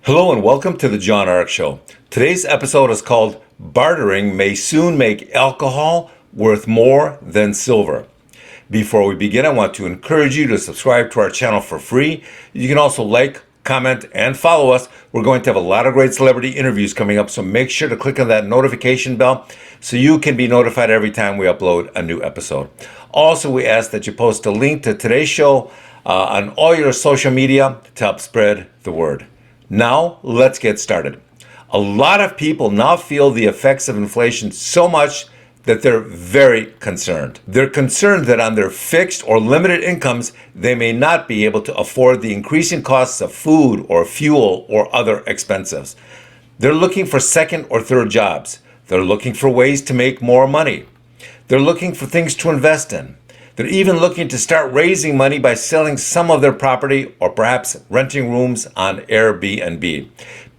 Hello and welcome to the John Ark Show. Today's episode is called Bartering May Soon Make Alcohol Worth More Than Silver. Before we begin, I want to encourage you to subscribe to our channel for free. You can also like, comment, and follow us. We're going to have a lot of great celebrity interviews coming up, so make sure to click on that notification bell so you can be notified every time we upload a new episode. Also, we ask that you post a link to today's show on all your social media to help spread the word. Now, let's get started. A lot of people now feel the effects of inflation so much that they're very concerned. They're concerned that on their fixed or limited incomes, they may not be able to afford the increasing costs of food or fuel or other expenses. They're looking for second or third jobs. They're looking for ways to make more money. They're looking for things to invest in. They're even looking to start raising money by selling some of their property or perhaps renting rooms on Airbnb.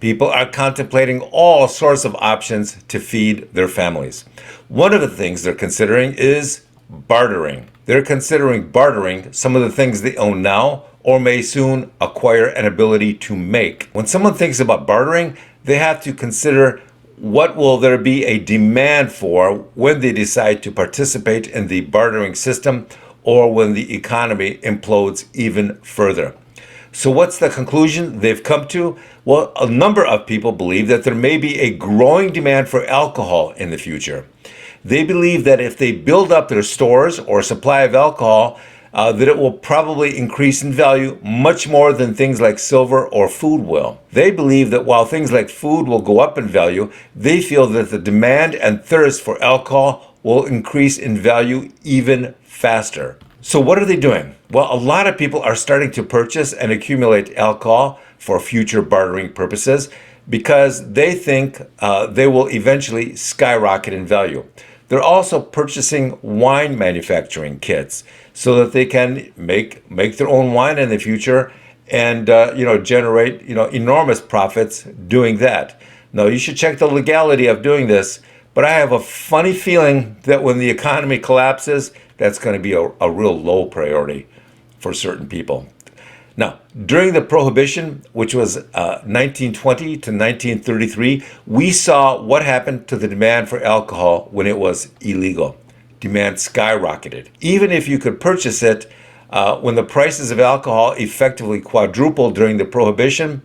People are contemplating all sorts of options to feed their families. One of the things they're considering is bartering. They're considering bartering some of the things they own now or may soon acquire an ability to make. When someone thinks about bartering, they have to consider what will there be a demand for when they decide to participate in the bartering system or when the economy implodes even further. So what's the conclusion they've come to? Well, a number of people believe that there may be a growing demand for alcohol in the future. They believe that if they build up their stores or supply of alcohol, that it will probably increase in value much more than things like silver or food will. They believe that while things like food will go up in value, they feel that the demand and thirst for alcohol will increase in value even faster. So what are they doing? Well, a lot of people are starting to purchase and accumulate alcohol for future bartering purposes because they think they will eventually skyrocket in value. They're also purchasing wine manufacturing kits so that they can make their own wine in the future and generate enormous profits doing that. Now, you should check the legality of doing this, but I have a funny feeling that when the economy collapses, that's going to be a real low priority for certain people. Now, during the Prohibition, which was 1920 to 1933, we saw what happened to the demand for alcohol when it was illegal. Demand skyrocketed. Even if you could purchase it, when the prices of alcohol effectively quadrupled during the Prohibition,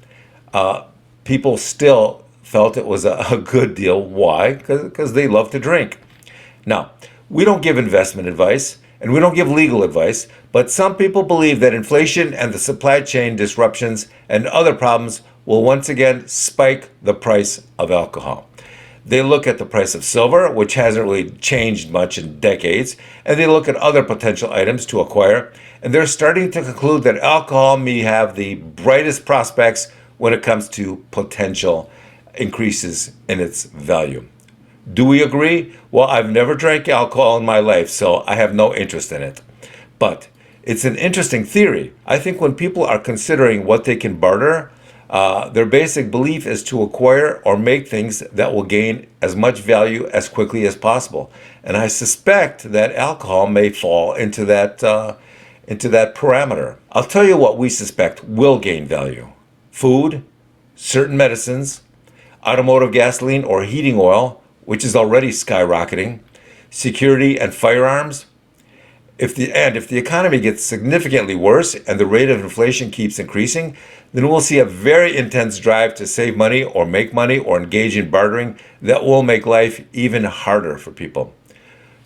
people still felt it was a good deal. Why? Because they love to drink. Now, we don't give investment advice, and we don't give legal advice, but some people believe that inflation and the supply chain disruptions and other problems will once again spike the price of alcohol. They look at the price of silver, which hasn't really changed much in decades, and they look at other potential items to acquire, and they're starting to conclude that alcohol may have the brightest prospects when it comes to potential increases in its value. Do we agree? Well, I've never drank alcohol in my life, so I have no interest in it. But it's an interesting theory. I think when people are considering what they can barter, their basic belief is to acquire or make things that will gain as much value as quickly as possible. And I suspect that alcohol may fall into that parameter. I'll tell you what we suspect will gain value. Food, certain medicines, automotive gasoline or heating oil, which is already skyrocketing, security and firearms. If the economy gets significantly worse and the rate of inflation keeps increasing, then we'll see a very intense drive to save money or make money or engage in bartering that will make life even harder for people.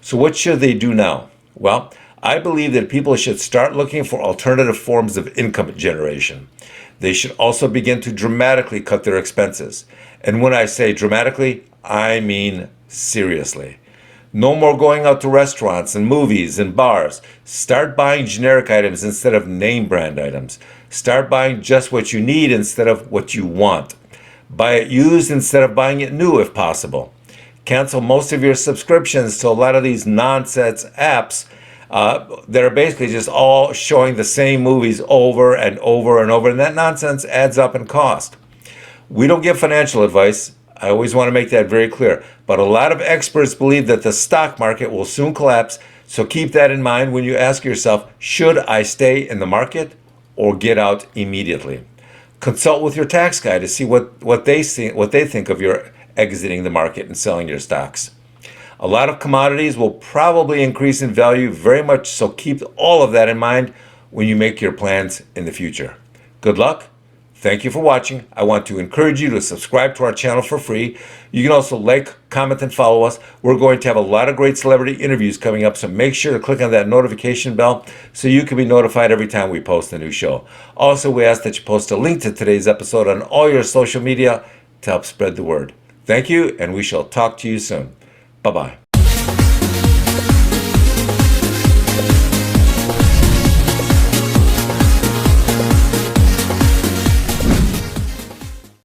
So what should they do now? Well, I believe that people should start looking for alternative forms of income generation. They should also begin to dramatically cut their expenses. And when I say dramatically, I mean seriously. No more going out to restaurants and movies and bars. Start buying generic items instead of name brand items. Start buying just what you need instead of what you want. Buy it used instead of buying it new if possible. Cancel most of your subscriptions to a lot of these nonsense apps that are basically just all showing the same movies over and over and over, and that nonsense adds up in cost. We don't give financial advice. I always want to make that very clear. But a lot of experts believe that the stock market will soon collapse, so keep that in mind when you ask yourself, should I stay in the market or get out immediately? Consult with your tax guy to see what they think of your exiting the market and selling your stocks. A lot of commodities will probably increase in value very much, so keep all of that in mind when you make your plans in the future. Good luck. Thank you for watching. I want to encourage you to subscribe to our channel for free. You can also like, comment, and follow us. We're going to have a lot of great celebrity interviews coming up, so make sure to click on that notification bell so you can be notified every time we post a new show. Also, we ask that you post a link to today's episode on all your social media to help spread the word. Thank you, and we shall talk to you soon. Bye-bye.